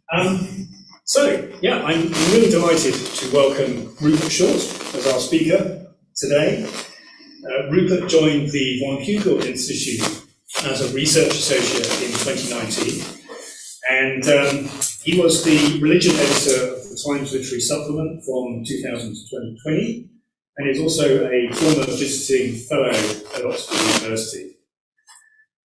I'm really delighted to welcome Rupert Shortt as our speaker today. Rupert joined the Von Hugel Institute as a research associate in 2019, and he was the religion editor of the Times Literary Supplement from 2000 to 2020, and is also a former visiting fellow at Oxford University.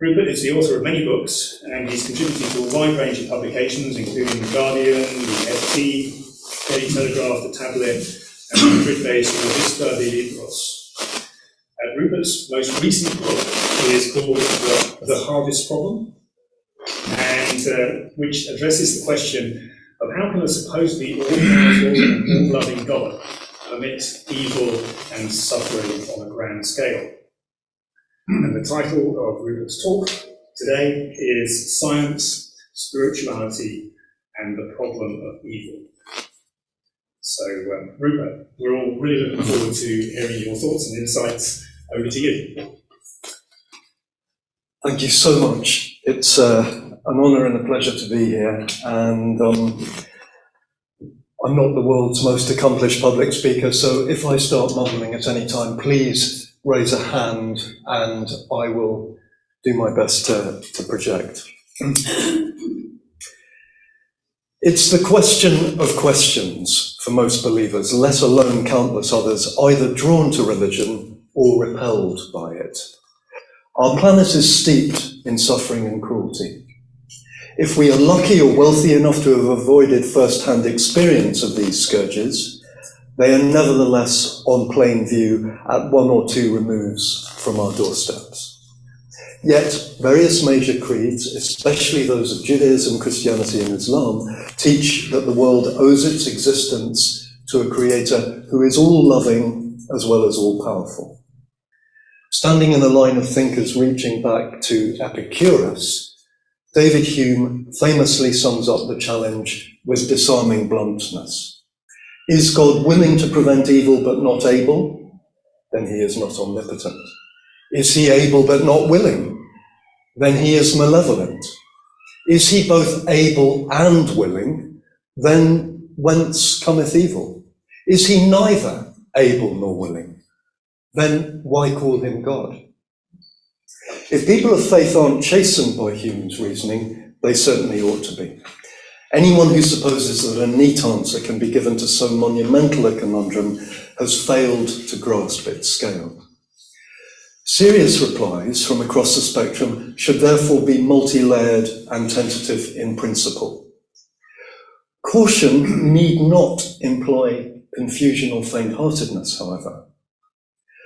Rupert is the author of many books, and he's contributed to a wide range of publications, including The Guardian, the FT, Daily Telegraph, The Tablet, and Madrid-based Revista de Libros. Rupert's most recent book is called The Harvest Problem, and which addresses the question of how can a supposedly all-powerful and all-loving God permit evil and suffering on a grand scale. And the title of Rupert's talk today is Science, Spirituality, and the Problem of Evil. So, Rupert, we're all really looking forward to hearing your thoughts and insights. Over to you. Thank you so much. It's an honour and a pleasure to be here. And I'm not the world's most accomplished public speaker, so if I start mumbling at any time, please raise a hand and I will do my best to project. It's the question of questions for most believers, let alone countless others, either drawn to religion or repelled by it. Our planet is steeped in suffering and cruelty. If we are lucky or wealthy enough to have avoided first-hand experience of these scourges, they are nevertheless on plain view at 1 or 2 removes from our doorsteps. Yet, various major creeds, especially those of Judaism, Christianity, and Islam, teach that the world owes its existence to a creator who is all-loving as well as all-powerful. Standing in a line of thinkers reaching back to Epicurus, David Hume famously sums up the challenge with disarming bluntness. Is God willing to prevent evil but not able? Then he is not omnipotent. Is he able but not willing? Then he is malevolent. Is he both able and willing? Then whence cometh evil? Is he neither able nor willing? Then why call him God? If people of faith aren't chastened by Hume's reasoning, they certainly ought to be. Anyone who supposes that a neat answer can be given to so monumental a conundrum has failed to grasp its scale. Serious replies from across the spectrum should therefore be multi-layered and tentative in principle. Caution need not imply confusion or faint-heartedness, however.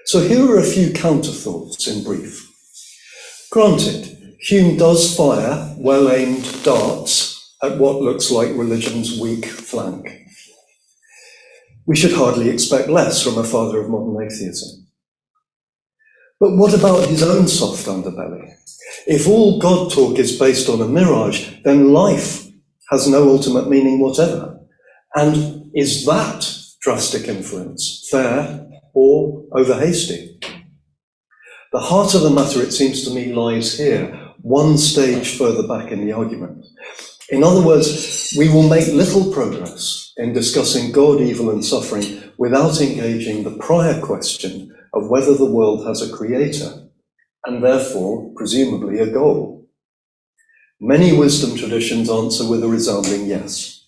So here are a few counter-thoughts in brief. Granted, Hume does fire well-aimed darts at what looks like religion's weak flank. We should hardly expect less from a father of modern atheism. But what about his own soft underbelly? If all God talk is based on a mirage, then life has no ultimate meaning whatever. And is that drastic inference fair or over-hasty? The heart of the matter, it seems to me, lies here, one stage further back in the argument. In other words, we will make little progress in discussing God, evil, and suffering without engaging the prior question of whether the world has a creator, and therefore, presumably, a goal. Many wisdom traditions answer with a resounding yes.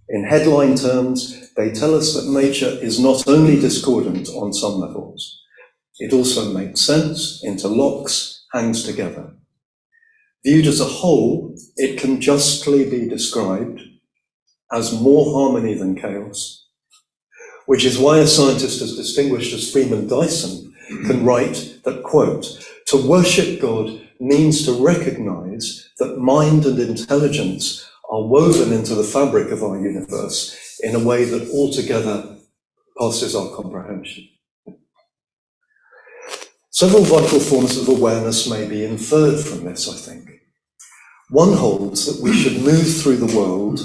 In headline terms, they tell us that nature is not only discordant on some levels, it also makes sense, interlocks, hangs together. Viewed as a whole, it can justly be described as more harmony than chaos, which is why a scientist as distinguished as Freeman Dyson can write that, quote, to worship God means to recognize that mind and intelligence are woven into the fabric of our universe in a way that altogether passes our comprehension. Several vital forms of awareness may be inferred from this, I think. One holds that we should move through the world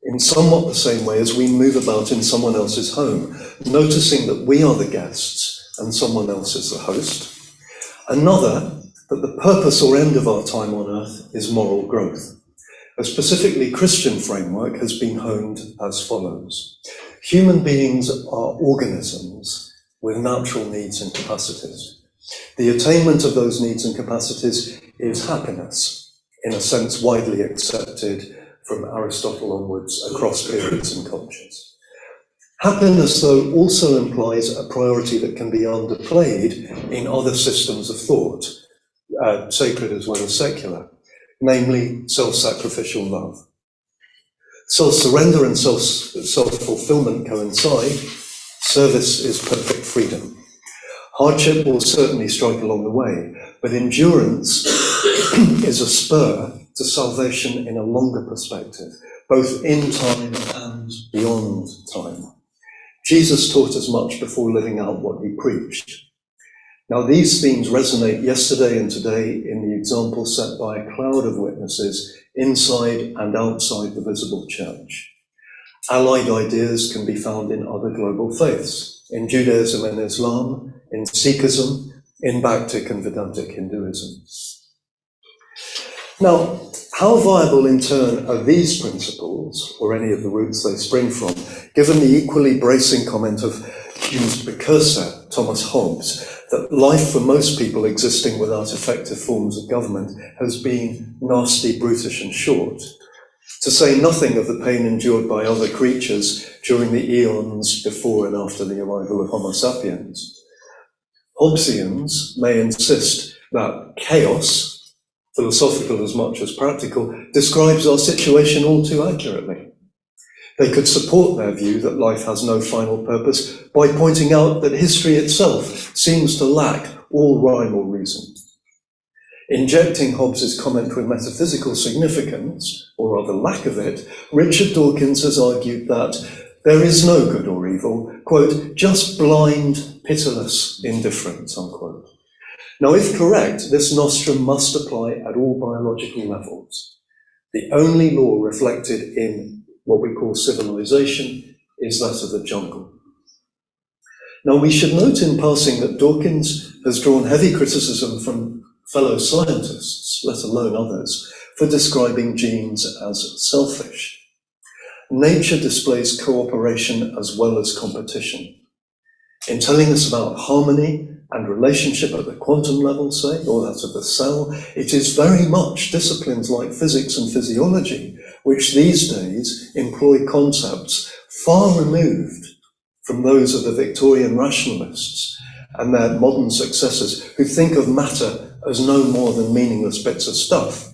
in somewhat the same way as we move about in someone else's home, noticing that we are the guests and someone else is the host. Another, that the purpose or end of our time on earth is moral growth. A specifically Christian framework has been honed as follows. Human beings are organisms with natural needs and capacities. The attainment of those needs and capacities is happiness, in a sense widely accepted from Aristotle onwards across periods and cultures. Happiness, though, also implies a priority that can be underplayed in other systems of thought, sacred as well as secular, namely self-sacrificial love. Self-surrender and self-fulfillment coincide. Service is perfect freedom. Hardship will certainly strike along the way, but endurance is a spur to salvation in a longer perspective, both in time and beyond time. Jesus taught as much before living out what he preached. Now, these themes resonate yesterday and today in the example set by a cloud of witnesses inside and outside the visible church. Allied ideas can be found in other global faiths, in Judaism and Islam, in Sikhism, in Bhaktic and Vedantic Hinduism. Now, how viable in turn are these principles, or any of the roots they spring from, given the equally bracing comment of Hume's precursor, Thomas Hobbes, that life for most people existing without effective forms of government has been nasty, brutish and short, to say nothing of the pain endured by other creatures during the eons before and after the arrival of Homo sapiens. Hobbesians may insist that chaos, philosophical as much as practical, describes our situation all too accurately. They could support their view that life has no final purpose by pointing out that history itself seems to lack all rhyme or reason. Injecting Hobbes's comment with metaphysical significance, or rather lack of it, Richard Dawkins has argued that there is no good or evil, quote, just blind, pitiless indifference, unquote. Now, if correct, this nostrum must apply at all biological levels. The only law reflected in what we call civilization is that of the jungle. Now, we should note in passing that Dawkins has drawn heavy criticism from fellow scientists, let alone others, for describing genes as selfish. Nature displays cooperation as well as competition. In telling us about harmony and relationship at the quantum level, say, or that of the cell, it is very much disciplines like physics and physiology which these days employ concepts far removed from those of the Victorian rationalists and their modern successors who think of matter as no more than meaningless bits of stuff.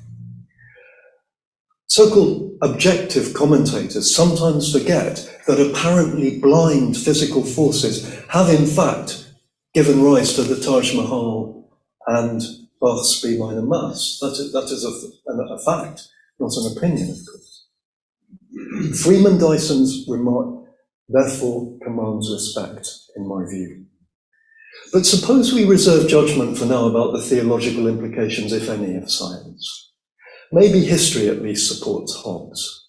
So-called objective commentators sometimes forget that apparently blind physical forces have in fact given rise to the Taj Mahal and Bach's B minor Mass. That is a fact, not an opinion, of course. Freeman Dyson's remark therefore commands respect, in my view. But suppose we reserve judgment for now about the theological implications, if any, of science. Maybe history at least supports Hobbes.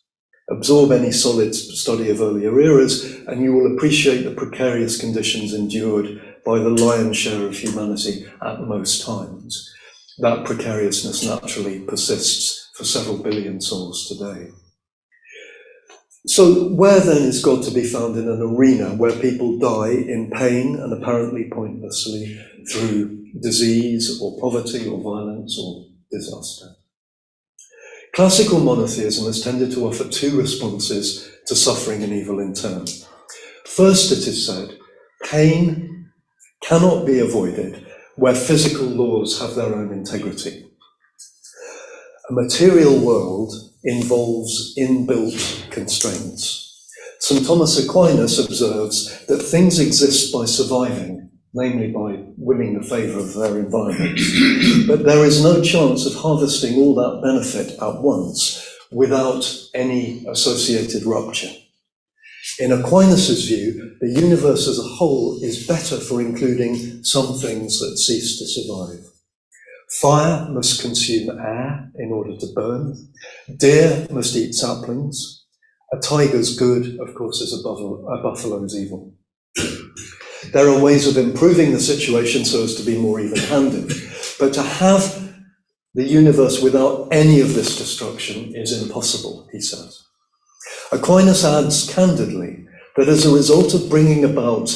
Absorb any solid study of earlier eras, and you will appreciate the precarious conditions endured by the lion's share of humanity at most times. That precariousness naturally persists for several billion souls today. So where then is God to be found in an arena where people die in pain and apparently pointlessly through disease or poverty or violence or disaster? Classical monotheism has tended to offer two responses to suffering and evil in turn. First, it is said, pain cannot be avoided where physical laws have their own integrity. A material world involves inbuilt constraints. St. Thomas Aquinas observes that things exist by surviving, namely by winning the favour of their environments, but there is no chance of harvesting all that benefit at once without any associated rupture. In Aquinas' view, the universe as a whole is better for including some things that cease to survive. Fire must consume air in order to burn. Deer must eat saplings. A tiger's good, of course, is a buffalo's evil. There are ways of improving the situation so as to be more even-handed, but to have The universe without any of this destruction is impossible, he says. Aquinas adds candidly that as a result of bringing about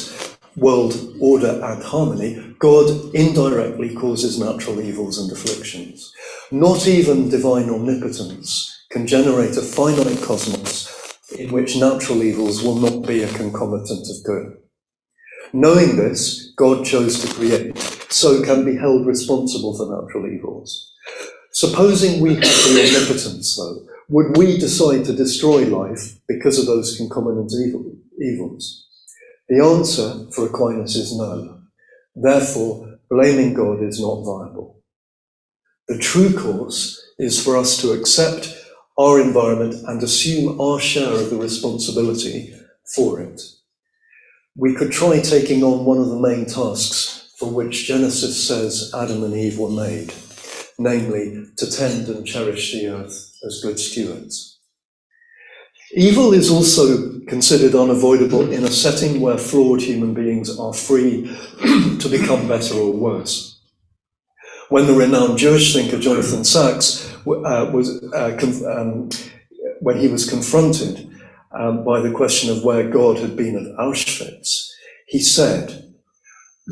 world order and harmony, God indirectly causes natural evils and afflictions. Not even divine omnipotence can generate a finite cosmos in which natural evils will not be a concomitant of good. Knowing this, God chose to create, so can be held responsible for natural evils. Supposing we had the omnipotence, though, would we decide to destroy life because of those concomitant evils? The answer for Aquinas is no. Therefore, blaming God is not viable. The true course is for us to accept our environment and assume our share of the responsibility for it. We could try taking on one of the main tasks for which Genesis says Adam and Eve were made, namely to tend and cherish the earth as good stewards. Evil is also considered unavoidable in a setting where flawed human beings are free to become better or worse. When the renowned Jewish thinker Jonathan Sachs when he was confronted by the question of where God had been at Auschwitz, he said,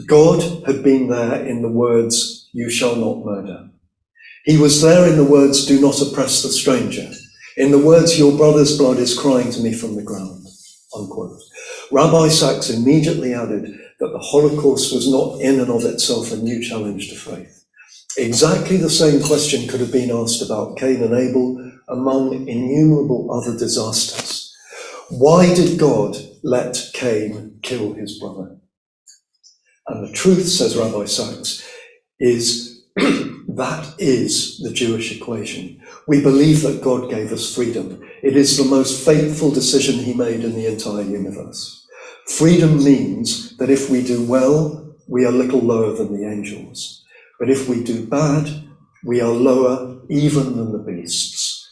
God had been there in the words, "You shall not murder." He was there in the words, "Do not oppress the stranger." In the words, "Your brother's blood is crying to me from the ground," unquote. Rabbi Sachs immediately added that the Holocaust was not in and of itself a new challenge to faith. Exactly the same question could have been asked about Cain and Abel among innumerable other disasters. Why did God let Cain kill his brother? And the truth, says Rabbi Sachs, is that is the Jewish equation. We believe that God gave us freedom. It is the most fateful decision he made in the entire universe. Freedom means that if we do well, we are little lower than the angels. But if we do bad, we are lower even than the beasts.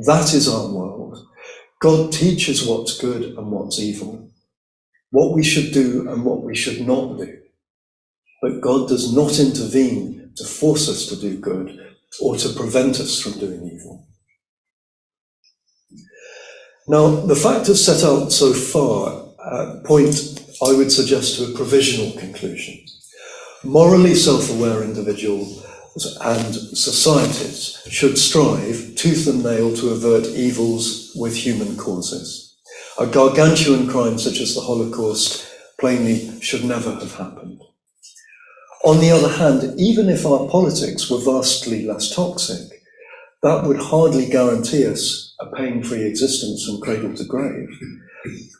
That is our world. God teaches what's good and what's evil, what we should do and what we should not do. But God does not intervene to force us to do good or to prevent us from doing evil. Now, the factors set out so far point, I would suggest, to a provisional conclusion. Morally self-aware individuals and societies should strive tooth and nail to avert evils with human causes. A gargantuan crime such as the Holocaust plainly should never have happened. On the other hand, even if our politics were vastly less toxic, that would hardly guarantee us a pain-free existence from cradle to grave.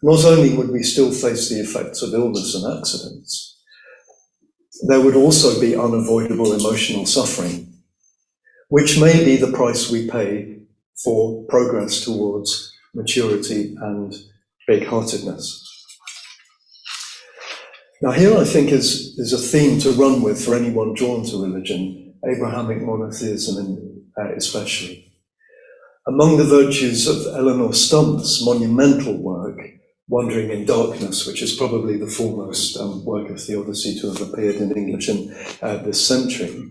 Not only would we still face the effects of illness and accidents, there would also be unavoidable emotional suffering, which may be the price we pay for progress towards maturity and big-heartedness. Now here I think is a theme to run with for anyone drawn to religion, Abrahamic monotheism especially. Among the virtues of Eleanor Stump's monumental work, Wandering in Darkness, which is probably the foremost work of theodicy to have appeared in English in this century,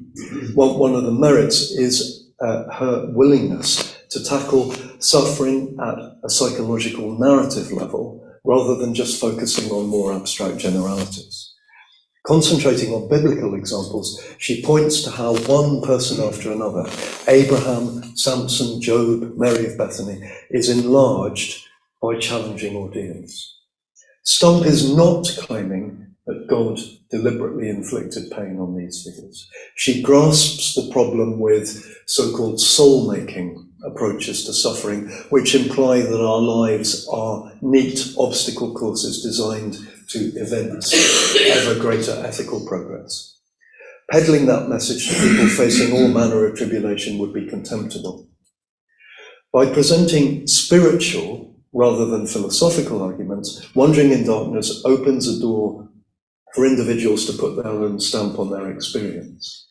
one of the merits is her willingness to tackle suffering at a psychological narrative level, rather than just focusing on more abstract generalities. Concentrating on biblical examples, she points to how one person after another, Abraham, Samson, Job, Mary of Bethany, is enlarged by challenging ordeals. Stump is not claiming that God deliberately inflicted pain on these figures. She grasps the problem with so-called soul-making approaches to suffering, which imply that our lives are neat obstacle courses designed to evince ever greater ethical progress. Peddling that message to people facing all manner of tribulation would be contemptible. By presenting spiritual rather than philosophical arguments, Wandering in Darkness opens a door for individuals to put their own stamp on their experience.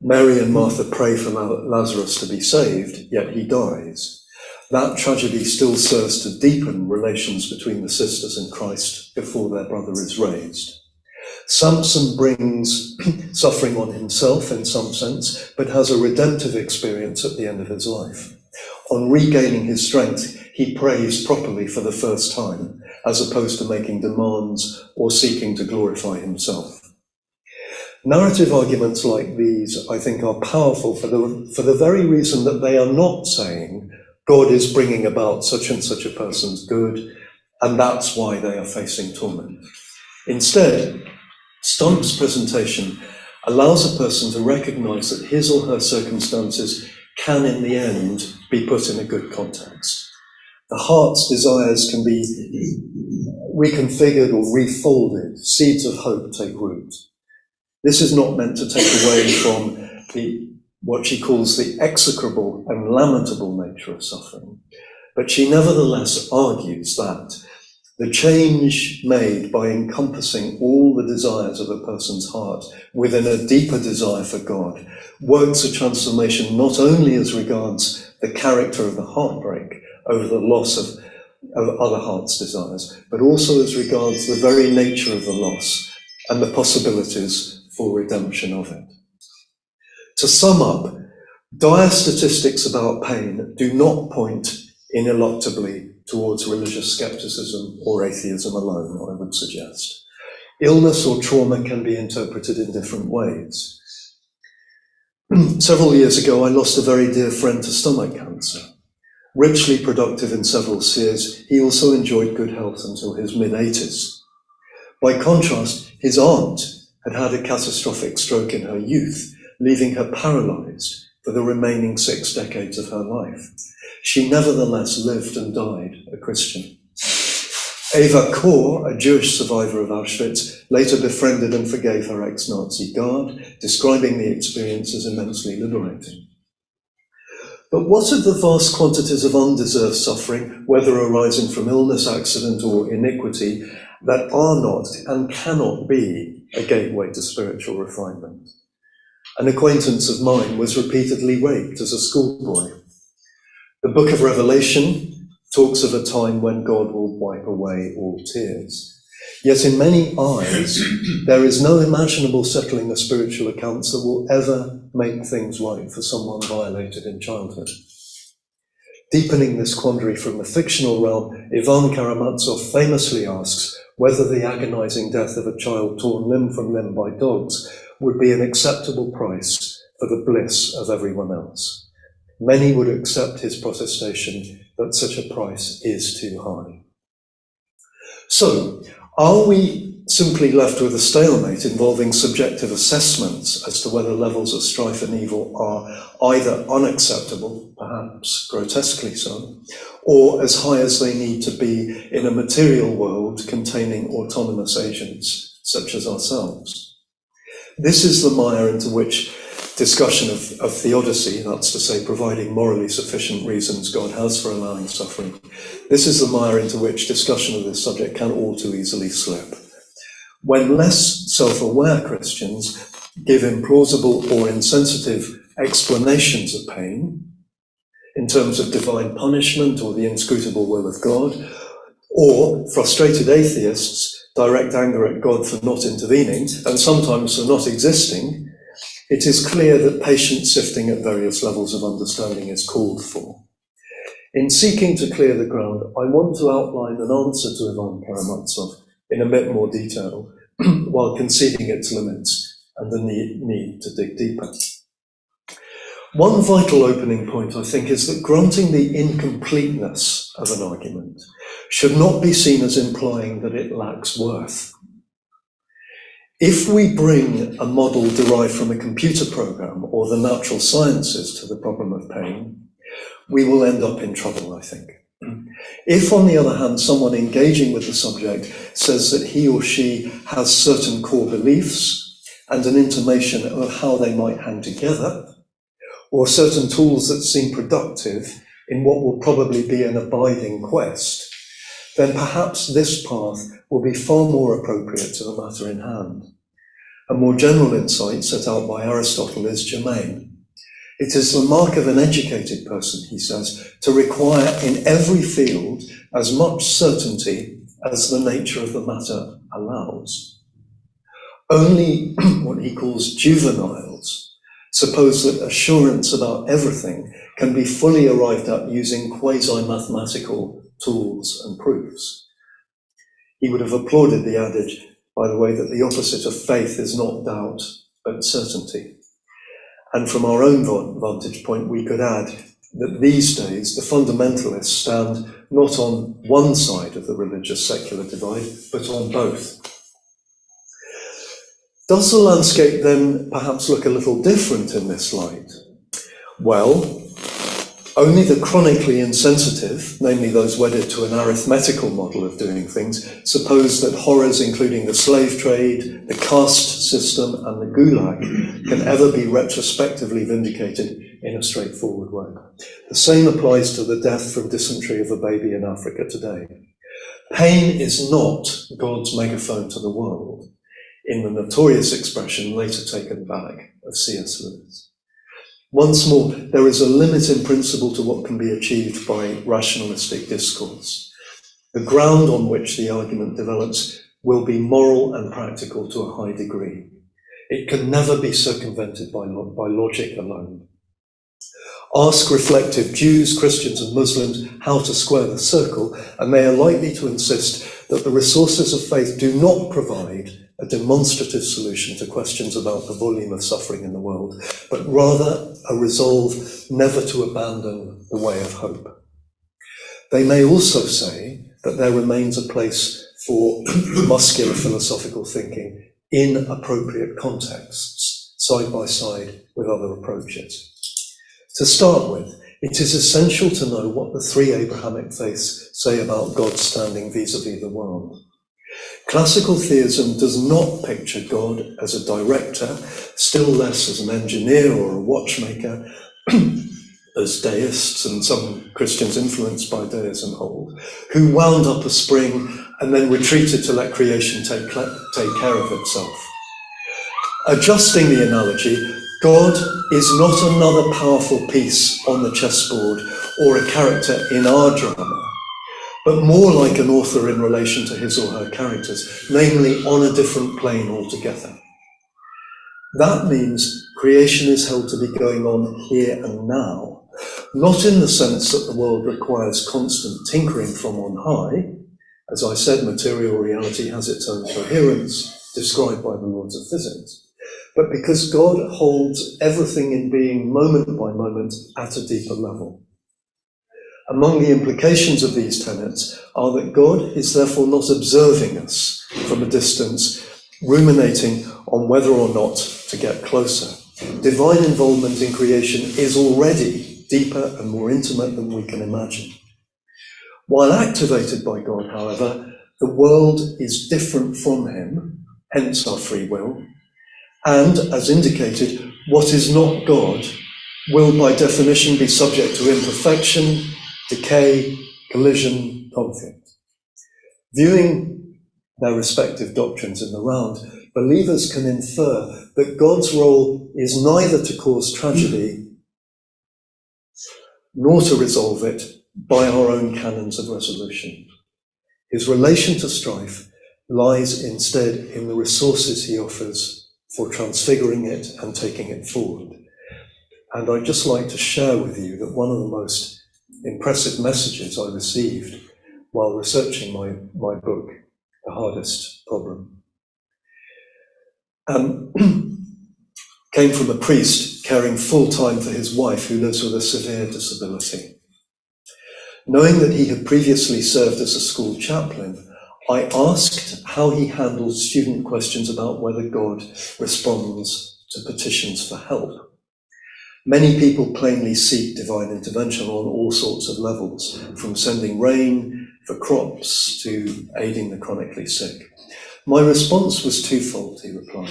Mary and Martha pray for Lazarus to be saved, yet he dies. That tragedy still serves to deepen relations between the sisters and Christ before their brother is raised. Samson brings suffering on himself in some sense, but has a redemptive experience at the end of his life. On regaining his strength, he prays properly for the first time, as opposed to making demands or seeking to glorify himself. Narrative arguments like these, I think, are powerful for the very reason that they are not saying God is bringing about such and such a person's good, and that's why they are facing torment. Instead, Stump's presentation allows a person to recognize that his or her circumstances can, in the end, be put in a good context. The heart's desires can be reconfigured or refolded. Seeds of hope take root. This is not meant to take away from what she calls the execrable and lamentable nature of suffering, but she nevertheless argues that the change made by encompassing all the desires of a person's heart within a deeper desire for God works a transformation not only as regards the character of the heartbreak over the loss of other heart's desires, but also as regards the very nature of the loss and the possibilities for redemption of it. To sum up, dire statistics about pain do not point ineluctably towards religious skepticism or atheism alone, I would suggest. Illness or trauma can be interpreted in different ways. Several years ago, I lost a very dear friend to stomach cancer. Richly productive in several spheres, he also enjoyed good health until his mid-80s. By contrast, his aunt had had a catastrophic stroke in her youth, leaving her paralyzed for the remaining 6 decades of her life. She nevertheless lived and died a Christian. Eva Kor, a Jewish survivor of Auschwitz, later befriended and forgave her ex-Nazi guard, describing the experience as immensely liberating. But what of the vast quantities of undeserved suffering, whether arising from illness, accident, or iniquity, that are not and cannot be a gateway to spiritual refinement? An acquaintance of mine was repeatedly raped as a schoolboy. The book of Revelation talks of a time when God will wipe away all tears. Yet in many eyes, there is no imaginable settling of spiritual accounts that will ever make things right for someone violated in childhood. Deepening this quandary from the fictional realm, Ivan Karamazov famously asks whether the agonizing death of a child torn limb from limb by dogs would be an acceptable price for the bliss of everyone else. Many would accept his protestation that such a price is too high. So, are we simply left with a stalemate involving subjective assessments as to whether levels of strife and evil are either unacceptable, perhaps grotesquely so, or as high as they need to be in a material world containing autonomous agents such as ourselves? This is the mire into which discussion of theodicy, that's to say providing morally sufficient reasons God has for allowing suffering, this is the mire into which discussion of this subject can all too easily slip. When less self-aware Christians give implausible or insensitive explanations of pain in terms of divine punishment or the inscrutable will of God, or frustrated atheists direct anger at God for not intervening and sometimes for not existing, it is clear that patient sifting at various levels of understanding is called for. In seeking to clear the ground, I want to outline an answer to Ivan Karamazov in a bit more detail, while conceding its limits and the need to dig deeper. One vital opening point, I think, is that granting the incompleteness of an argument should not be seen as implying that it lacks worth. If we bring a model derived from a computer program or the natural sciences to the problem of pain, we will end up in trouble, I think. If, on the other hand, someone engaging with the subject says that he or she has certain core beliefs and an intimation of how they might hang together, or certain tools that seem productive in what will probably be an abiding quest, then perhaps this path will be far more appropriate to the matter in hand. A more general insight set out by Aristotle is germane. It is the mark of an educated person, he says, to require in every field as much certainty as the nature of the matter allows. Only what he calls juveniles suppose that assurance about everything can be fully arrived at using quasi-mathematical tools and proofs. He would have applauded the adage, by the way, that the opposite of faith is not doubt, but certainty. And from our own vantage point, we could add that these days the fundamentalists stand not on one side of the religious-secular divide, but on both. Does the landscape then perhaps look a little different in this light? Well, only the chronically insensitive, namely those wedded to an arithmetical model of doing things, suppose that horrors including the slave trade, the caste system, and the gulag can ever be retrospectively vindicated in a straightforward way. The same applies to the death from dysentery of a baby in Africa today. Pain is not God's megaphone to the world, in the notorious expression later taken back of C.S. Lewis. Once more, there is a limit in principle to what can be achieved by rationalistic discourse. The ground on which the argument develops will be moral and practical to a high degree. It can never be circumvented by logic alone. Ask reflective Jews, Christians, and Muslims how to square the circle, and they are likely to insist that the resources of faith do not provide a demonstrative solution to questions about the volume of suffering in the world, but rather a resolve never to abandon the way of hope. They may also say that there remains a place for muscular philosophical thinking in appropriate contexts, side by side with other approaches. To start with, it is essential to know what the three Abrahamic faiths say about God's standing vis-à-vis the world. Classical theism does not picture God as a director, still less as an engineer or a watchmaker, as deists and some Christians influenced by deism hold, who wound up a spring and then retreated to let creation take care of itself. Adjusting the analogy, God is not another powerful piece on the chessboard or a character in our drama, but more like an author in relation to his or her characters, namely on a different plane altogether. That means creation is held to be going on here and now, not in the sense that the world requires constant tinkering from on high. As I said, material reality has its own coherence, described by the laws of physics, but because God holds everything in being moment by moment at a deeper level. Among the implications of these tenets are that God is therefore not observing us from a distance, ruminating on whether or not to get closer. Divine involvement in creation is already deeper and more intimate than we can imagine. While activated by God, however, the world is different from him, hence our free will, and, as indicated, what is not God will by definition be subject to imperfection, decay, collision, conflict. Viewing their respective doctrines in the round, believers can infer that God's role is neither to cause tragedy nor to resolve it by our own canons of resolution. His relation to strife lies instead in the resources he offers for transfiguring it and taking it forward. And I'd just like to share with you that one of the most impressive messages I received while researching my book, The Hardest Problem, came from a priest caring full-time for his wife who lives with a severe disability. Knowing that he had previously served as a school chaplain, I asked how he handles student questions about whether God responds to petitions for help. Many people plainly seek divine intervention on all sorts of levels, from sending rain for crops to aiding the chronically sick. My response was twofold, he replied.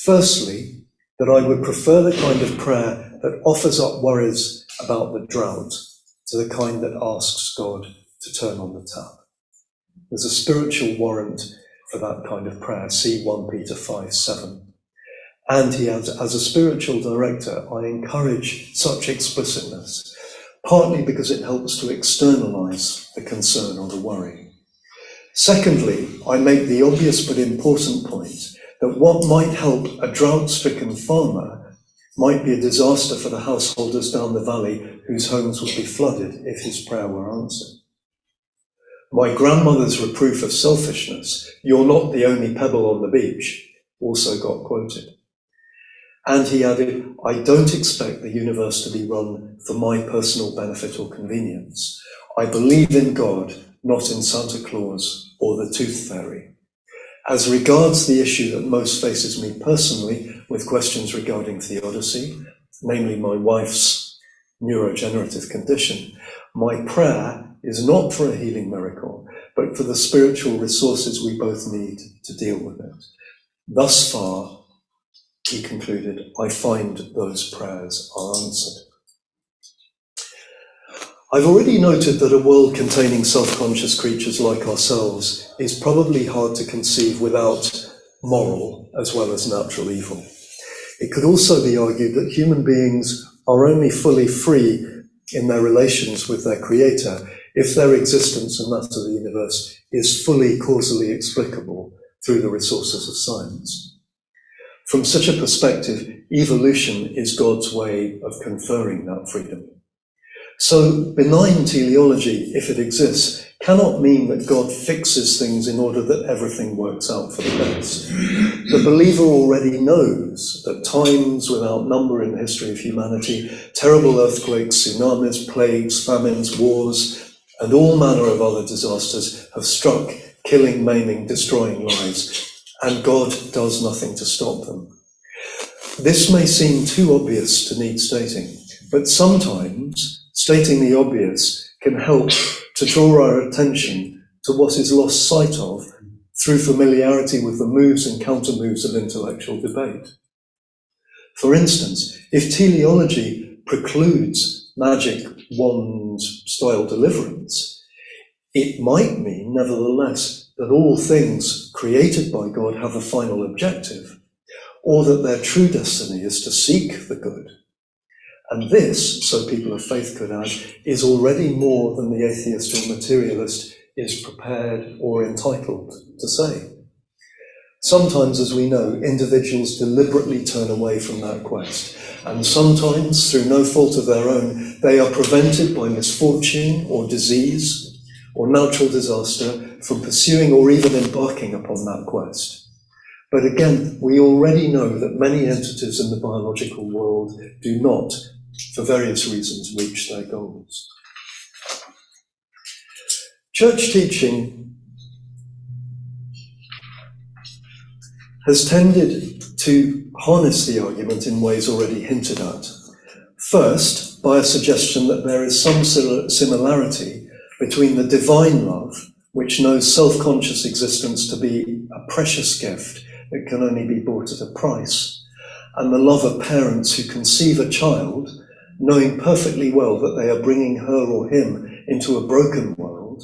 Firstly, that I would prefer the kind of prayer that offers up worries about the drought to the kind that asks God to turn on the tap. There's a spiritual warrant for that kind of prayer, see 1 Peter 5:7. And he adds, as a spiritual director, I encourage such explicitness, partly because it helps to externalize the concern or the worry. Secondly, I make the obvious but important point that what might help a drought-stricken farmer might be a disaster for the householders down the valley whose homes would be flooded if his prayer were answered. My grandmother's reproof of selfishness, "You're not the only pebble on the beach," also got quoted. And he added, "I don't expect the universe to be run for my personal benefit or convenience. I believe in God, not in Santa Claus or the Tooth Fairy. As regards the issue that most faces me personally with questions regarding theodicy, namely my wife's neurodegenerative condition, my prayer is not for a healing miracle, but for the spiritual resources we both need to deal with it. Thus far," he concluded, "I find those prayers are answered." I've already noted that a world containing self-conscious creatures like ourselves is probably hard to conceive without moral as well as natural evil. It could also be argued that human beings are only fully free in their relations with their creator if their existence and that of the universe is fully causally explicable through the resources of science. From such a perspective, evolution is God's way of conferring that freedom. So benign teleology, if it exists, cannot mean that God fixes things in order that everything works out for the best. The believer already knows that times without number in the history of humanity, terrible earthquakes, tsunamis, plagues, famines, wars, and all manner of other disasters have struck, killing, maiming, destroying lives, and God does nothing to stop them. This may seem too obvious to need stating, but sometimes stating the obvious can help to draw our attention to what is lost sight of through familiarity with the moves and counter-moves of intellectual debate. For instance, if teleology precludes magic wand-style deliverance, it might mean, nevertheless, that all things created by God have a final objective, or that their true destiny is to seek the good. And this, so people of faith could add, is already more than the atheist or materialist is prepared or entitled to say. Sometimes, as we know, individuals deliberately turn away from that quest, and sometimes, through no fault of their own, they are prevented by misfortune or disease or natural disaster from pursuing or even embarking upon that quest. But again, we already know that many entities in the biological world do not, for various reasons, reach their goals. Church teaching has tended to harness the argument in ways already hinted at. First, by a suggestion that there is some similarity between the divine love, which knows self-conscious existence to be a precious gift that can only be bought at a price, and the love of parents who conceive a child, knowing perfectly well that they are bringing her or him into a broken world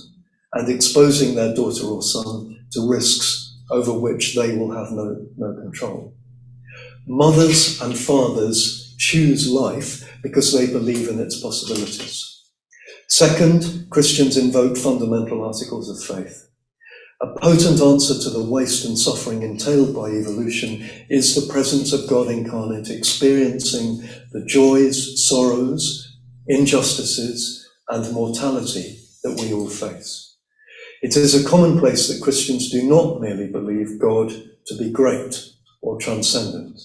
and exposing their daughter or son to risks over which they will have no control. Mothers and fathers choose life because they believe in its possibilities. Second, Christians invoke fundamental articles of faith. A potent answer to the waste and suffering entailed by evolution is the presence of God incarnate experiencing the joys, sorrows, injustices, and mortality that we all face. It is a commonplace that Christians do not merely believe God to be great or transcendent.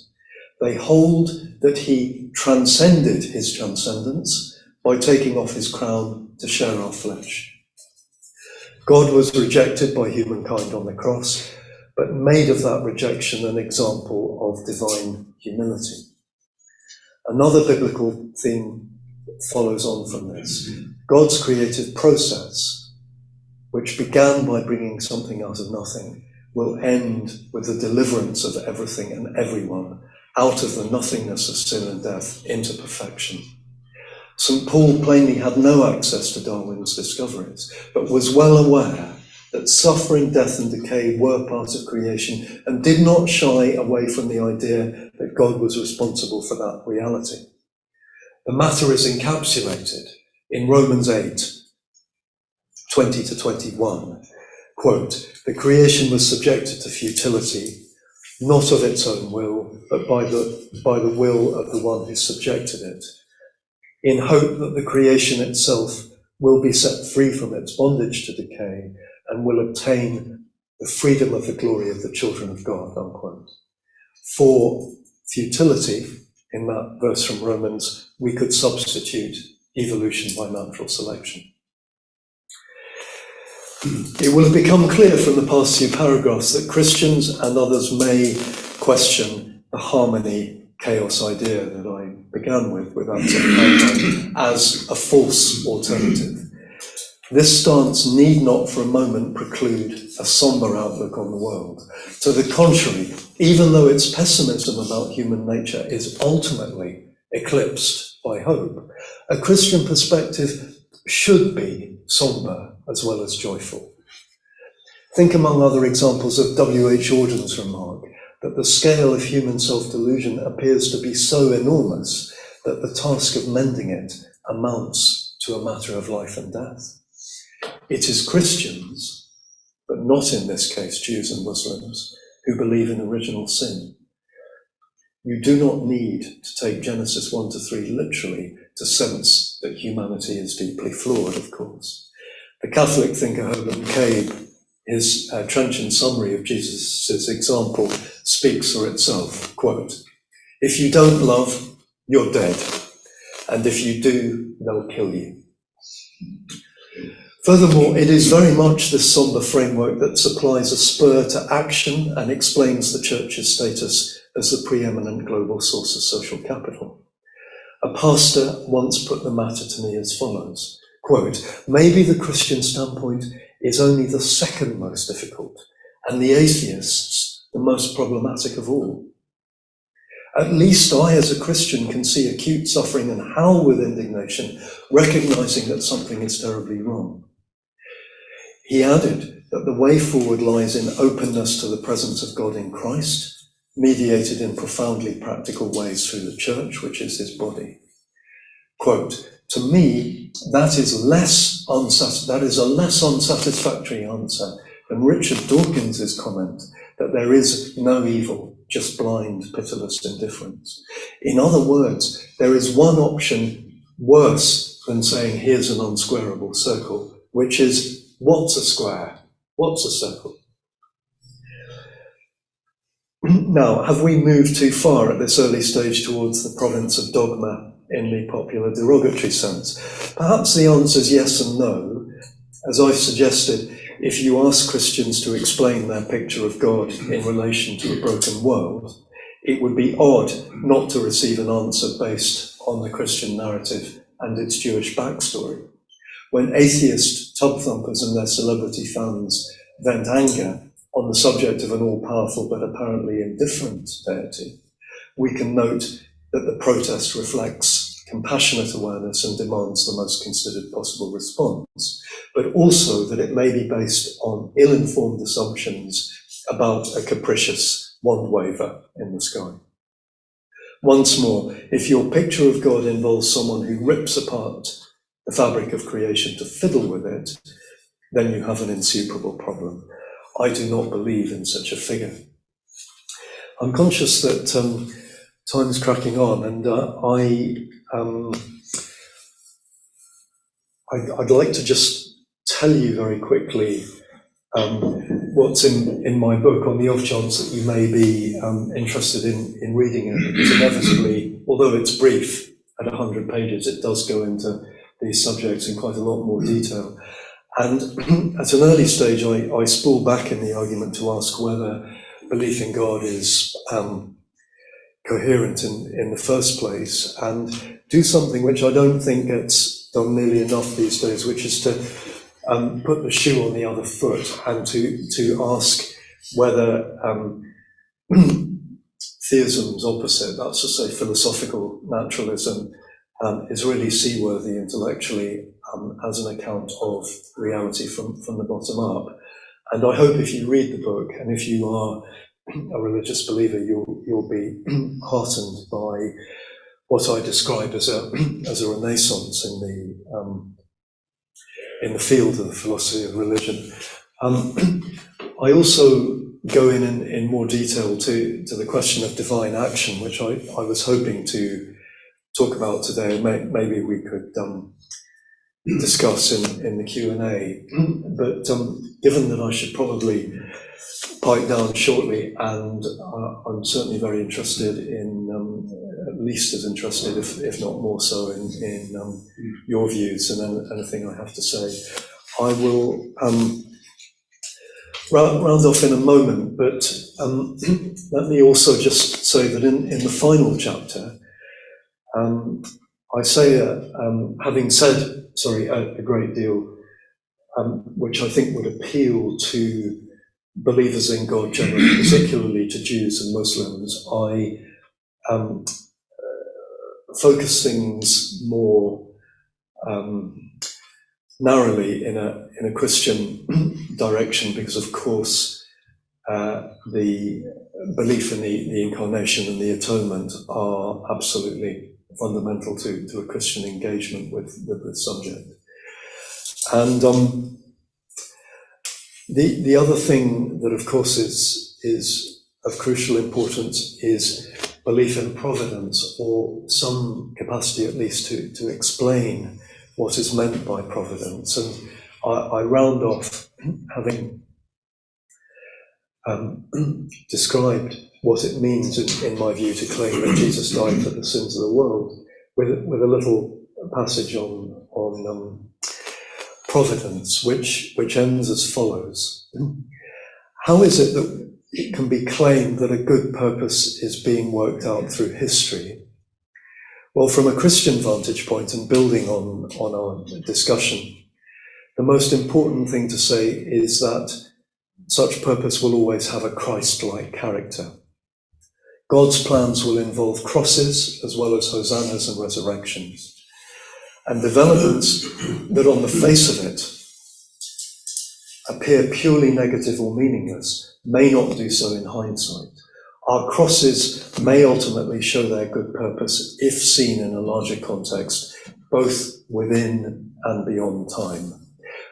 They hold that he transcended his transcendence by taking off his crown to share our flesh. God was rejected by humankind on the cross, but made of that rejection an example of divine humility. Another biblical theme follows on from this. God's creative process, which began by bringing something out of nothing, will end with the deliverance of everything and everyone out of the nothingness of sin and death into perfection. St. Paul plainly had no access to Darwin's discoveries, but was well aware that suffering, death, and decay were part of creation and did not shy away from the idea that God was responsible for that reality. The matter is encapsulated in Romans 8, 20 to 21. Quote, "The creation was subjected to futility, not of its own will, but by the will of the one who subjected it, in hope that the creation itself will be set free from its bondage to decay and will obtain the freedom of the glory of the children of God, unquote. For futility, in that verse from Romans, we could substitute evolution by natural selection. It will have become clear from the past few paragraphs that Christians and others may question the harmony chaos idea that I began with Einstein as a false alternative. This stance need not for a moment preclude a somber outlook on the world. To the contrary, even though its pessimism about human nature is ultimately eclipsed by hope, a Christian perspective should be somber as well as joyful. Think, among other examples, of W.H. Auden's remark that the scale of human self-delusion appears to be so enormous that the task of mending it amounts to a matter of life and death. It is Christians, but not in this case Jews and Muslims, who believe in original sin. You do not need to take Genesis 1 to 3 literally to sense that humanity is deeply flawed, of course. The Catholic thinker Herbert McCabe, his trenchant summary of Jesus' example speaks for itself. Quote, "If you don't love, you're dead. And if you do, they'll kill you." Furthermore, it is very much this somber framework that supplies a spur to action and explains the Church's status as the preeminent global source of social capital. A pastor once put the matter to me as follows, quote, "Maybe the Christian standpoint is only the second most difficult, and the atheists the most problematic of all. At least I, as a Christian, can see acute suffering and howl with indignation, recognizing that something is terribly wrong." He added that the way forward lies in openness to the presence of God in Christ, mediated in profoundly practical ways through the church, which is his body. Quote, "To me, that is a less unsatisfactory answer than Richard Dawkins' comment that there is no evil, just blind, pitiless indifference. In other words, there is one option worse than saying here's an unsquarable circle, which is what's a square? What's a circle?" Now, have we moved too far at this early stage towards the province of dogma in the popular derogatory sense? Perhaps the answer is yes and no. As I've suggested, if you ask Christians to explain their picture of God in relation to a broken world, it would be odd not to receive an answer based on the Christian narrative and its Jewish backstory. When atheist tub thumpers and their celebrity fans vent anger on the subject of an all-powerful but apparently indifferent deity, we can note that the protest reflects compassionate awareness and demands the most considered possible response, but also that it may be based on ill-informed assumptions about a capricious wand waver in the sky. Once more, if your picture of God involves someone who rips apart the fabric of creation to fiddle with it, then you have an insuperable problem. I do not believe in such a figure. I'm conscious that time's cracking on, and I'd like to just tell you very quickly what's in my book, on the off chance that you may be interested in reading it, because inevitably, although it's brief at 100 pages, it does go into these subjects in quite a lot more detail. And at an early stage, I spool back in the argument to ask whether belief in God is coherent in the first place, and do something which I don't think gets done nearly enough these days, which is to put the shoe on the other foot and to ask whether theism's opposite, that's to say philosophical naturalism, is really seaworthy intellectually as an account of reality from the bottom up. And I hope if you read the book, and if you are a religious believer, you'll be heartened by what I describe as a renaissance in the field of the philosophy of religion. I also go in more detail to the question of divine action, which I was hoping to talk about today. Maybe we could discuss in the Q&A. But given that I should probably pipe down shortly, and I'm certainly very interested in, at least as interested, if not more so, in your views and anything I have to say. I will round off in a moment, but let me also just say that in the final chapter, I say, having said, a great deal, which I think would appeal to believers in God generally, particularly to Jews and Muslims, I focus things more narrowly in a Christian direction, because of course the belief in the incarnation and the atonement are absolutely fundamental to a Christian engagement with the subject. And the other thing that of course is of crucial importance is belief in providence, or some capacity at least to explain what is meant by providence. And I round off, having described what it means, in my view, to claim that Jesus died for the sins of the world, with a little passage on providence, which ends as follows. How is it that it can be claimed that a good purpose is being worked out through history? Well, from a Christian vantage point, and building on our discussion, the most important thing to say is that such purpose will always have a Christ-like character. God's plans will involve crosses as well as hosannas and resurrections, and developments that on the face of it appear purely negative or meaningless may not do so in hindsight. Our crosses may ultimately show their good purpose if seen in a larger context, both within and beyond time.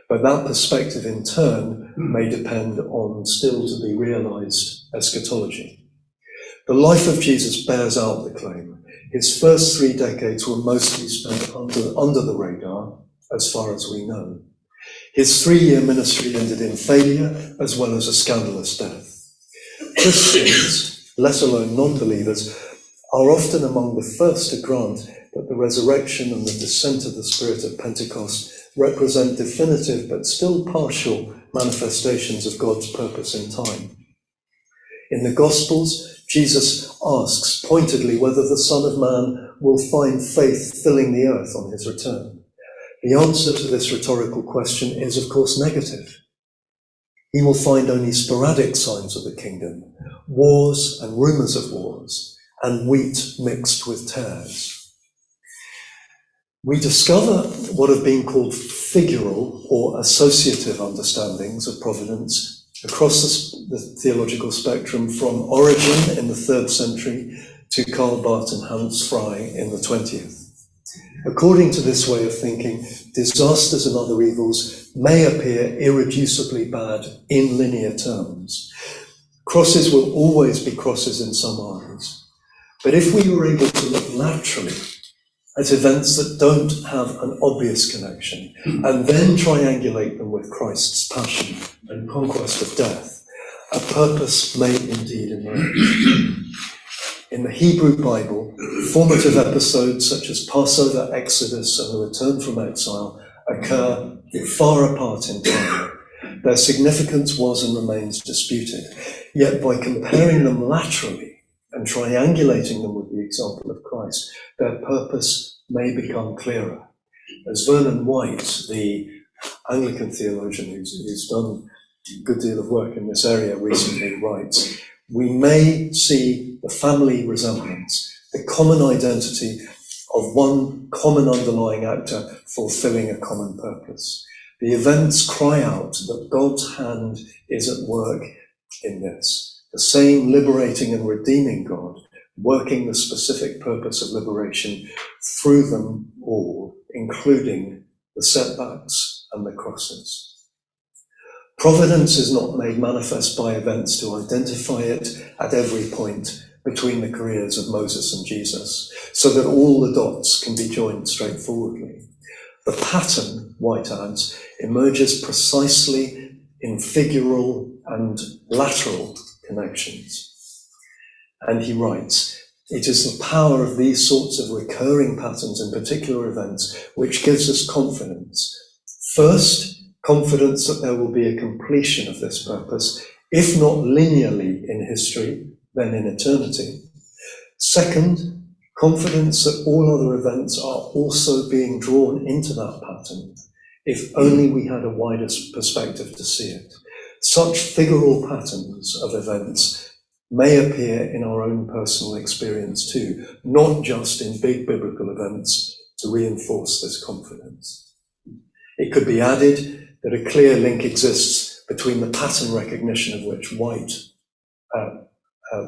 But that perspective in turn may depend on still to be realized eschatology. The life of Jesus bears out the claim. His first 3 decades were mostly spent under the radar, as far as we know. His 3-year ministry ended in failure as well as a scandalous death. Christians, let alone non-believers, are often among the first to grant that the resurrection and the descent of the Spirit at Pentecost represent definitive but still partial manifestations of God's purpose in time. In the Gospels, Jesus asks pointedly whether the Son of Man will find faith filling the earth on his return. The answer to this rhetorical question is, of course, negative. He will find only sporadic signs of the kingdom, wars and rumours of wars, and wheat mixed with tares. We discover what have been called figural or associative understandings of providence across the theological spectrum, from Origen in the 3rd century to Karl Barth and Hans Frey in the 20th. According to this way of thinking, disasters and other evils may appear irreducibly bad in linear terms. Crosses will always be crosses in some eyes. But if we were able to look laterally at events that don't have an obvious connection, and then triangulate them with Christ's passion and conquest of death, a purpose may indeed emerge. In the Hebrew Bible, formative episodes such as Passover, Exodus, and the return from exile occur far apart in time. Their significance was and remains disputed. Yet by comparing them laterally and triangulating them with the example of Christ, their purpose may become clearer. As Vernon White, the Anglican theologian who's done a good deal of work in this area recently, writes, we may see the family resemblance, the common identity of one common underlying actor fulfilling a common purpose. The events cry out that God's hand is at work in this, the same liberating and redeeming God, working the specific purpose of liberation through them all, including the setbacks and the crosses. Providence is not made manifest by events to identify it at every point between the careers of Moses and Jesus, so that all the dots can be joined straightforwardly. The pattern, White adds, emerges precisely in figural and lateral connections. And he writes, it is the power of these sorts of recurring patterns in particular events which gives us confidence. First, confidence that there will be a completion of this purpose, if not linearly in history, then in eternity. Second, confidence that all other events are also being drawn into that pattern, if only we had a wider perspective to see it. Such figural patterns of events may appear in our own personal experience too, not just in big biblical events to reinforce this confidence. It could be added that a clear link exists between the pattern recognition of which White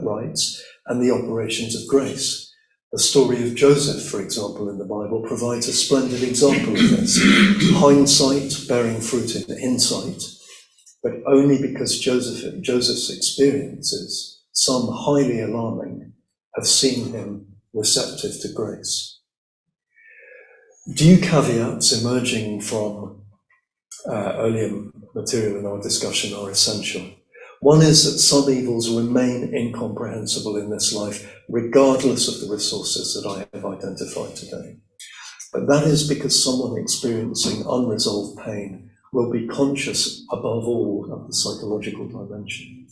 writes and the operations of grace. The story of Joseph, for example, in the Bible provides a splendid example of this. Hindsight bearing fruit in insight, but only because Joseph's experiences, some highly alarming, have seen him receptive to grace. Due caveats emerging from earlier material in our discussion are essential. One is that some evils remain incomprehensible in this life, regardless of the resources that I have identified today. But that is because someone experiencing unresolved pain will be conscious above all of the psychological dimension.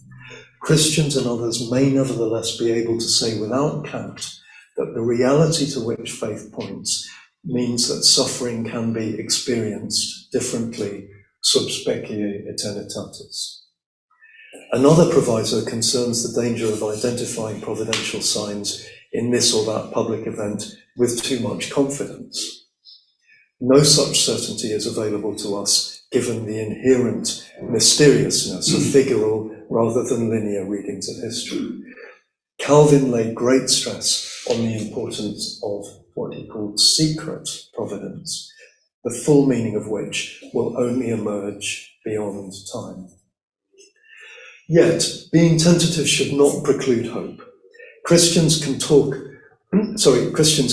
Christians and others may nevertheless be able to say without cant that the reality to which faith points means that suffering can be experienced differently sub specie eternitatis. Another proviso concerns the danger of identifying providential signs in this or that public event with too much confidence. No such certainty is available to us given the inherent mysteriousness of figural rather than linear readings of history. Calvin laid great stress on the importance of what he called secret providence, the full meaning of which will only emerge beyond time. Yet, being tentative should not preclude hope. Christians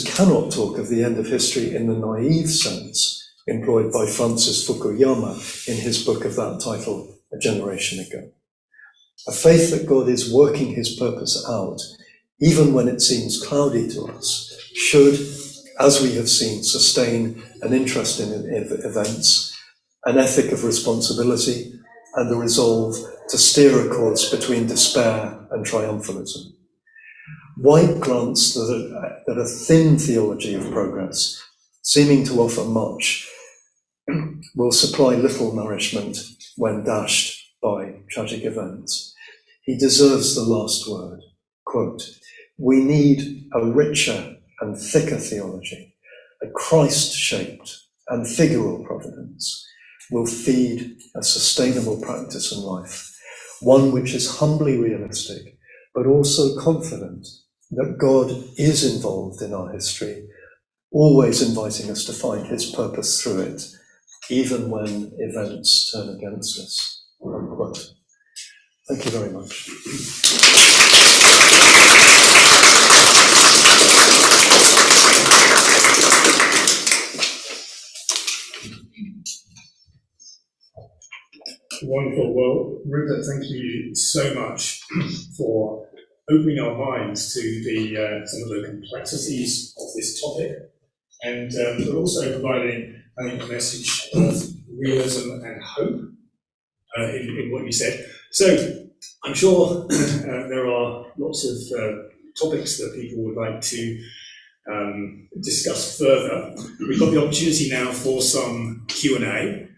cannot talk of the end of history in the naive sense employed by Francis Fukuyama in his book of that title a generation ago. A faith that God is working his purpose out, even when it seems cloudy to us, should, as we have seen, sustain an interest in events, an ethic of responsibility, and the resolve to steer a course between despair and triumphalism. White grants that a thin theology of progress, seeming to offer much, will supply little nourishment when dashed by tragic events. He deserves the last word. Quote, "We need a richer and thicker theology, a Christ-shaped and figural providence will feed a sustainable practice in life, one which is humbly realistic, but also confident that God is involved in our history, always inviting us to find his purpose through it, even when events turn against us." Unquote. Thank you very much. Wonderful. Well, Rupert, thank you so much for opening our minds to some of the complexities of this topic, and but also providing, I think, a message of realism and hope in what you said. So I'm sure there are lots of topics that people would like to discuss further. We've got the opportunity now for some Q&A.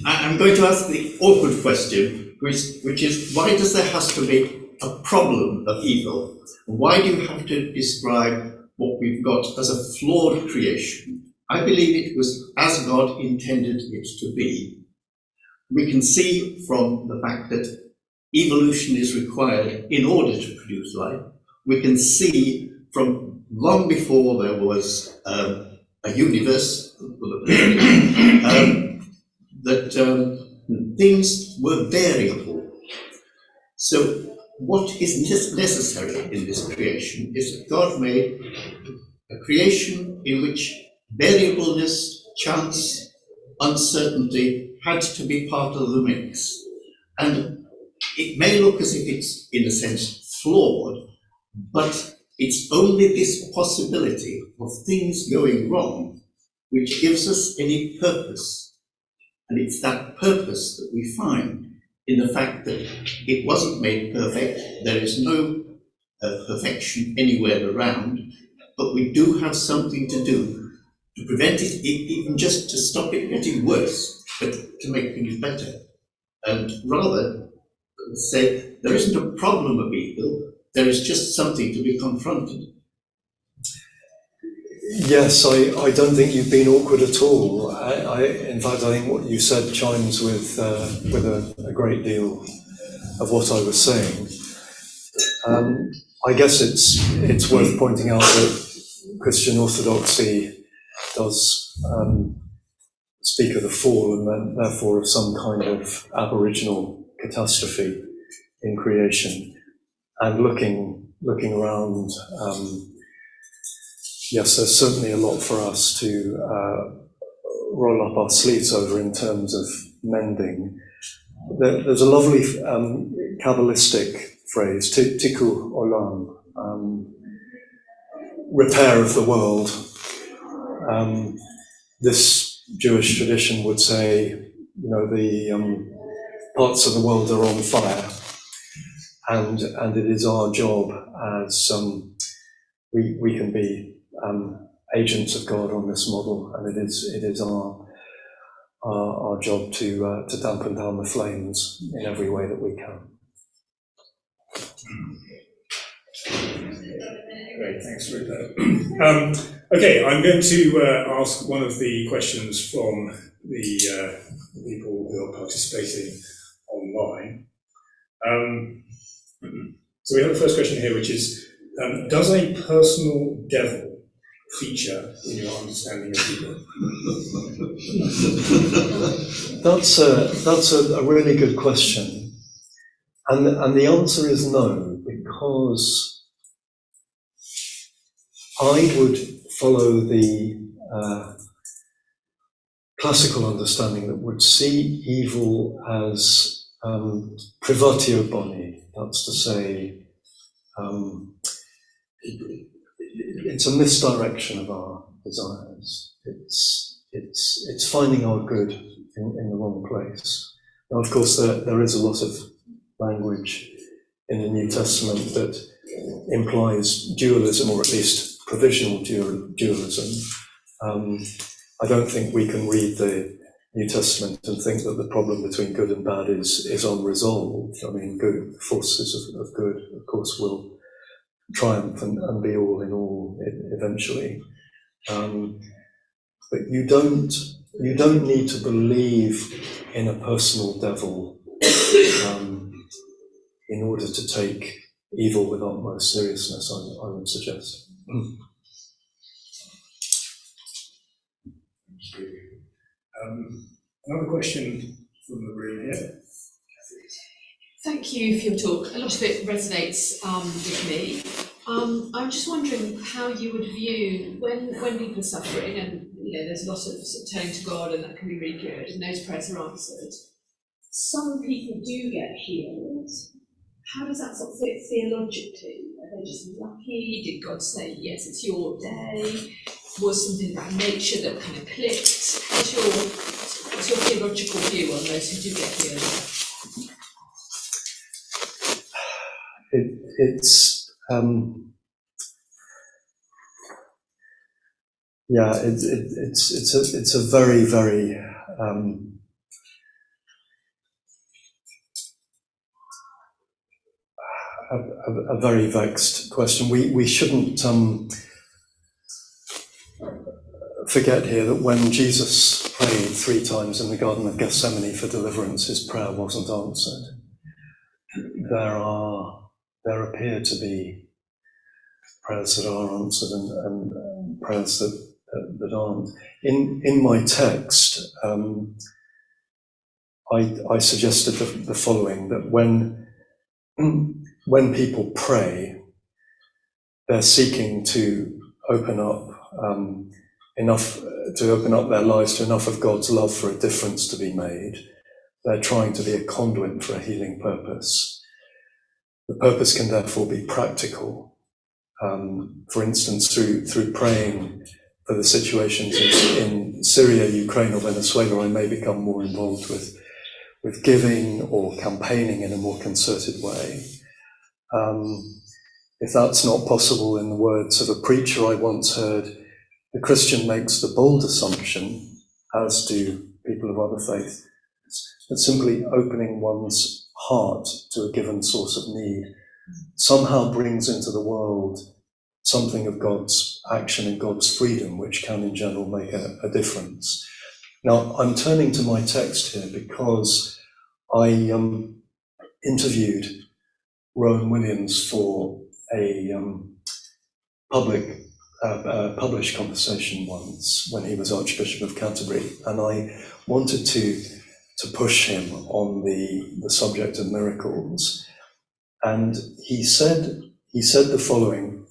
I'm going to ask the awkward question, which is, why does there have to be a problem of evil? Why do you have to describe what we've got as a flawed creation? I believe it was as God intended it to be. We can see from the fact that evolution is required in order to produce life. We can see from long before there was a universe that things were variable. So what is necessary in this creation is that God made a creation in which variableness, chance, uncertainty had to be part of the mix. And it may look as if it's, in a sense, flawed, but it's only this possibility of things going wrong which gives us any purpose. And it's that purpose that we find in the fact that it wasn't made perfect. There is no perfection anywhere around, but we do have something to do to prevent it, even just to stop it getting worse, but to make things better. And rather say there isn't a problem of evil, there is just something to be confronted. Yes, I don't think you've been awkward at all. In fact, I think what you said chimes with a great deal of what I was saying. I guess it's worth pointing out that Christian orthodoxy does speak of the fall and then therefore of some kind of aboriginal catastrophe in creation. And looking around, yes, there's certainly a lot for us to roll up our sleeves over in terms of mending. There's a lovely Kabbalistic phrase, tikkun olam, repair of the world. This Jewish tradition would say, the parts of the world are on fire, and it is our job as we can be agents of God on this model, and it is our job to dampen down the flames in every way that we can. Great, thanks, Rupert. Okay, I'm going to ask one of the questions from the people who are participating online. So we have the first question here, which is, does a personal devil feature in your understanding of people? That's a really good question, and the answer is no, because I would follow the classical understanding that would see evil as privatio boni. That's to say, it's a misdirection of our desires. It's finding our good in the wrong place. Now, of course, there is a lot of language in the New Testament that implies dualism, or at least provisional dualism. I don't think we can read the New Testament and think that the problem between good and bad is unresolved. I mean, good forces of good, of course, will triumph and be all in all eventually. But you don't need to believe in a personal devil in order to take evil with utmost seriousness, I would suggest. Another question from the room here. Thank you for your talk. A lot of it resonates with me. I'm just wondering how you would view when people are suffering, and there's a lot of turning to God, and that can be really good, and those prayers are answered. Some people do get healed. How does that sort of fit theologically? Are they just lucky? Did God say, yes, it's your day? Was something about nature that kind of clicked? What's your theological view on those who do get healed? It's a very, very a very vexed question. We shouldn't forget here that when Jesus prayed 3 times in the Garden of Gethsemane for deliverance, his prayer wasn't answered. There appear to be prayers that are answered and prayers that aren't. In my text, I suggested the following, that when people pray, they're seeking to open up their lives to enough of God's love for a difference to be made. They're trying to be a conduit for a healing purpose. The purpose can therefore be practical. For instance, through praying for the situations in Syria, Ukraine, or Venezuela, I may become more involved with giving or campaigning in a more concerted way. If that's not possible, in the words of a preacher I once heard, the Christian makes the bold assumption, as do people of other faiths, that simply opening one's heart to a given source of need somehow brings into the world something of God's action and God's freedom, which can in general make a difference. Now, I'm turning to my text here because I interviewed Rowan Williams for a published conversation once when he was Archbishop of Canterbury, and I wanted to push him on the subject of miracles. And he said the following.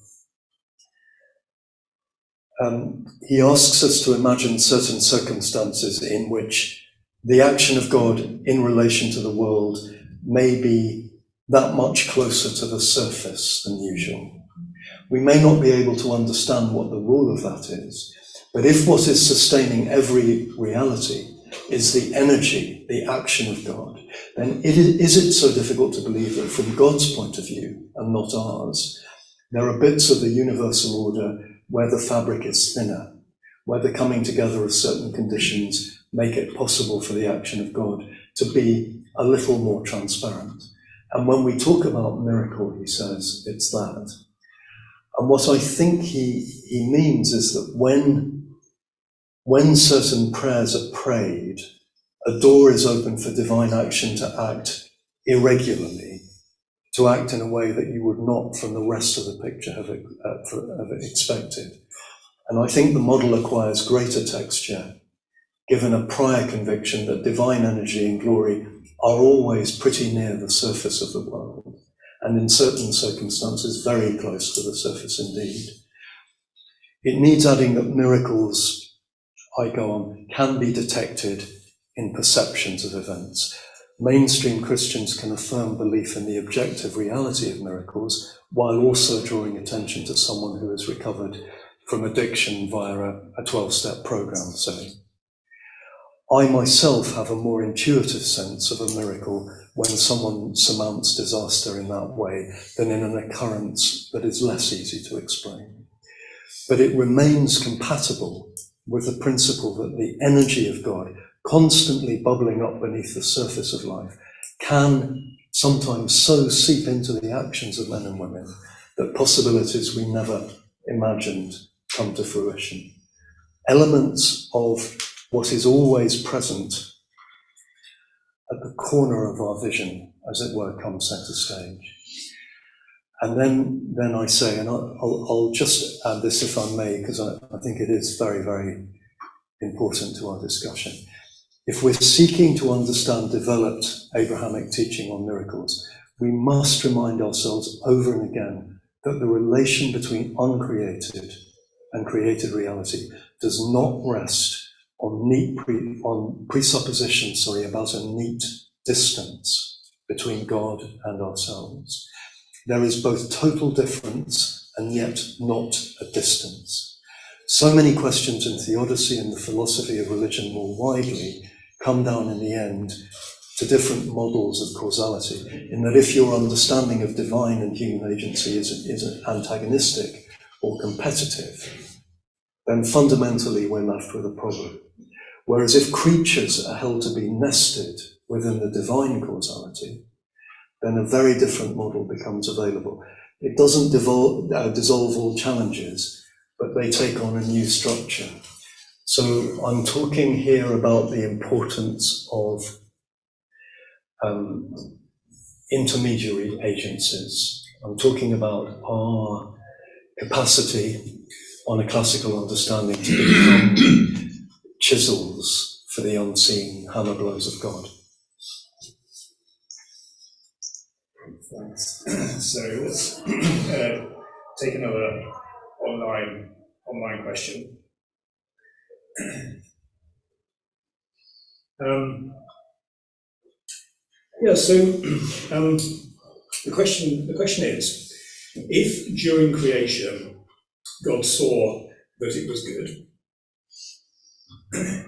He asks us to imagine certain circumstances in which the action of God in relation to the world may be that much closer to the surface than usual. We may not be able to understand what the rule of that is, but if what is sustaining every reality is the energy, the action of God, then is it so difficult to believe that from God's point of view, and not ours, there are bits of the universal order where the fabric is thinner, where the coming together of certain conditions make it possible for the action of God to be a little more transparent. And when we talk about miracle, he says, it's that. And what I think he means is that when certain prayers are prayed, a door is open for divine action to act irregularly, to act in a way that you would not from the rest of the picture have expected. And I think the model acquires greater texture, given a prior conviction that divine energy and glory are always pretty near the surface of the world, and in certain circumstances very close to the surface indeed. It needs adding that miracles, I go on, can be detected in perceptions of events. Mainstream Christians can affirm belief in the objective reality of miracles while also drawing attention to someone who has recovered from addiction via a 12-step program, say. I myself have a more intuitive sense of a miracle when someone surmounts disaster in that way than in an occurrence that is less easy to explain. But it remains compatible with the principle that the energy of God, constantly bubbling up beneath the surface of life, can sometimes so seep into the actions of men and women that possibilities we never imagined come to fruition. Elements of what is always present at the corner of our vision, as it were, come centre stage. And then I say, and I'll just add this if I may, because I think it is very, very important to our discussion. If we're seeking to understand developed Abrahamic teaching on miracles, we must remind ourselves over and again that the relation between uncreated and created reality does not rest on presuppositions about a neat distance between God and ourselves. There is both total difference and yet not a distance. So many questions in theodicy and the philosophy of religion more widely come down in the end to different models of causality, in that if your understanding of divine and human agency is antagonistic or competitive, then fundamentally we're left with a problem. Whereas if creatures are held to be nested within the divine causality, then a very different model becomes available. It doesn't dissolve all challenges, but they take on a new structure. So I'm talking here about the importance of intermediary agencies. I'm talking about our capacity on a classical understanding to become chisels for the unseen hammer blows of God. slides. So let's take another online question. The question is, if during creation God saw that it was good,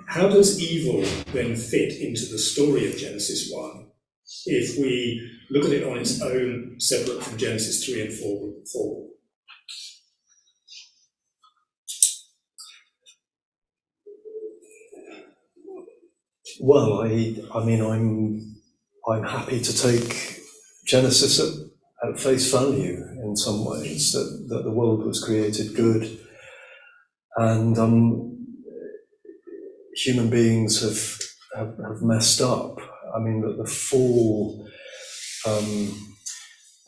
how does evil then fit into the story of Genesis 1 if we look at it on its own, separate from Genesis 3 and 4? Well, I mean, I'm happy to take Genesis at face value in some ways, that the world was created good, and human beings have messed up. I mean, that the fall. I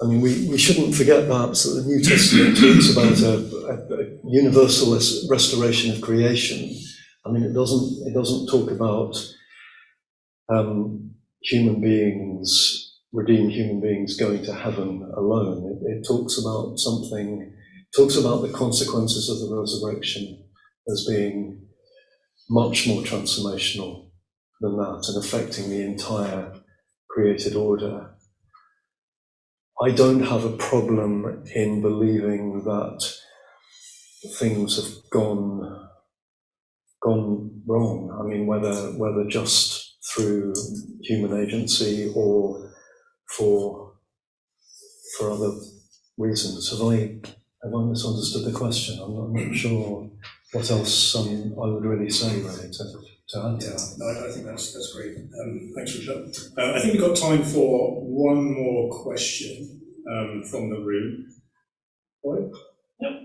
mean, we shouldn't forget perhaps that the New Testament talks about a universal restoration of creation. I mean, it doesn't talk about human beings, redeemed human beings, going to heaven alone. It talks about the consequences of the resurrection as being much more transformational than that and affecting the entire created order. I don't have a problem in believing that things have gone wrong. I mean, whether just through human agency or for other reasons. Have I misunderstood the question? I'm not sure what else I would really say really to add to that. No, I think that's great. Thanks, Rupert. I think we've got time for one more question from the room. Right?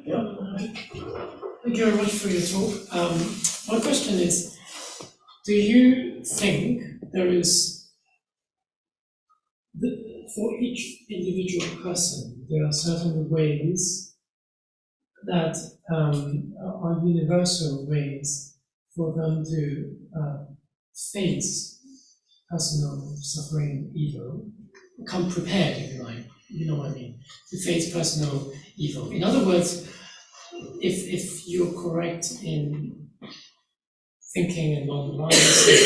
Yeah. Thank you very much for your talk. My question is, do you think there is, for each individual person, there are certain ways that are universal ways for them to face personal suffering and evil, come prepared, if you like, you know what I mean, to face personal evil? In other words, if you're correct in thinking along the lines of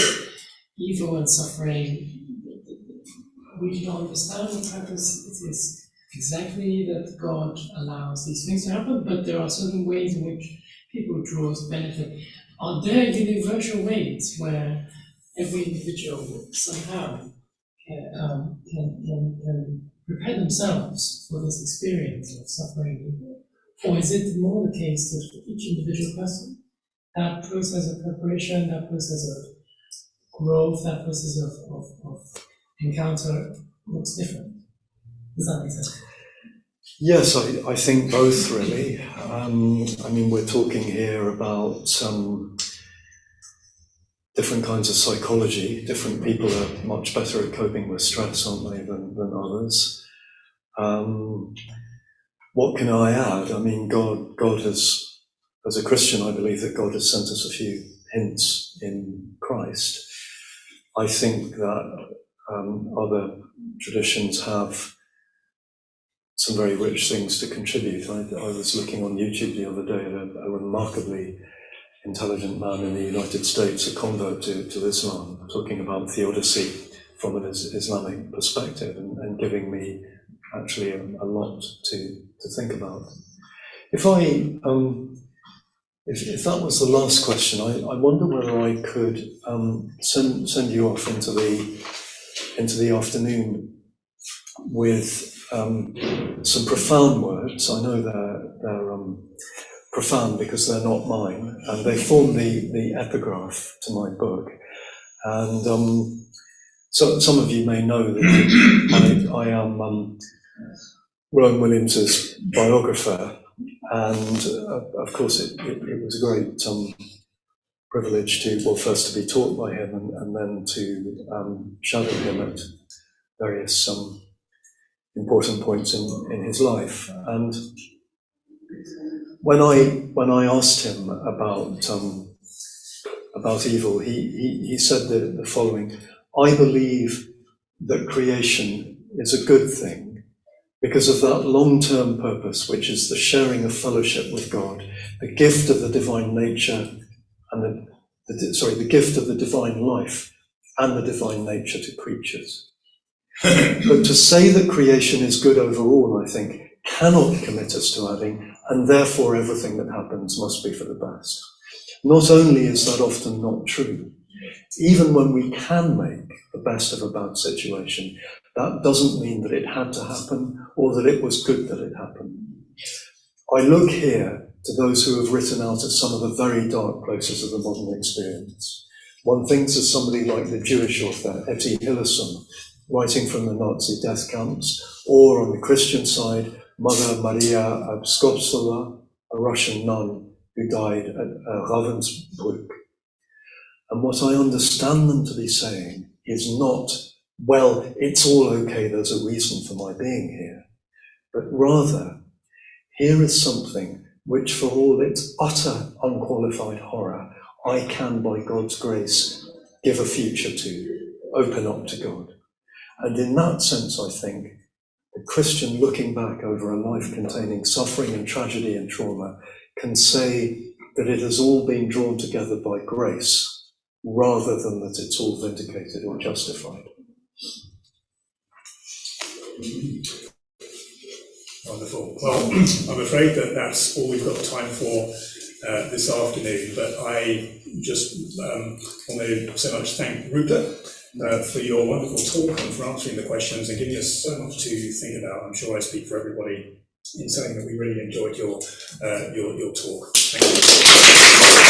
evil and suffering, we can understand the purpose. It is exactly that God allows these things to happen, but there are certain ways in which people draw benefit. Are there universal ways where every individual somehow can prepare themselves for this experience of suffering and evil? Or is it more the case that for each individual person, that process of preparation, that process of growth, that process of encounter looks different? Does that make sense? Yes, I think both really. I mean, we're talking here about different kinds of psychology. Different people are much better at coping with stress, aren't they, than others. What can I add? I mean, God has, as a Christian, I believe that God has sent us a few hints in Christ. I think that other traditions have some very rich things to contribute. I was looking on YouTube the other day at a remarkably intelligent man in the United States, a convert to Islam, talking about theodicy from an Islamic perspective and giving me actually a lot to think about. If that was the last question, I wonder whether I could send you off into the afternoon with some profound words. I know they're profound because they're not mine, and they form the epigraph to my book. And so some of you may know that I am Rowan Williams's biographer, and of course it was a great privilege first to be taught by him and then to shadow him at various important points in his life. And when I asked him about evil, he said the following: I believe that creation is a good thing, because of that long-term purpose, which is the sharing of fellowship with God, the gift of the divine nature and the gift of the divine life and the divine nature to creatures. But to say that creation is good overall, I think, cannot commit us to adding, and therefore everything that happens must be for the best. Not only is that often not true, even when we can make the best of a bad situation, that doesn't mean that it had to happen or that it was good that it happened. I look here to those who have written out of some of the very dark places of the modern experience. One thinks of somebody like the Jewish author, Etty Hillesum, writing from the Nazi death camps, or on the Christian side, Mother Maria Skobtsova, a Russian nun who died at Ravensbrück. And what I understand them to be saying is not, well, it's all okay, there's a reason for my being here, but rather, here is something which, for all its utter unqualified horror, I can, by God's grace, give a future to, open up to God. And in that sense, I think, the Christian looking back over a life containing suffering and tragedy and trauma can say that it has all been drawn together by grace, rather than that it's all vindicated or justified. Wonderful. Well, I'm afraid that that's all we've got time for this afternoon, but I just want to so much thank Rupert for your wonderful talk and for answering the questions and giving us so much to think about. I'm sure I speak for everybody in saying that we really enjoyed your talk. Thank you.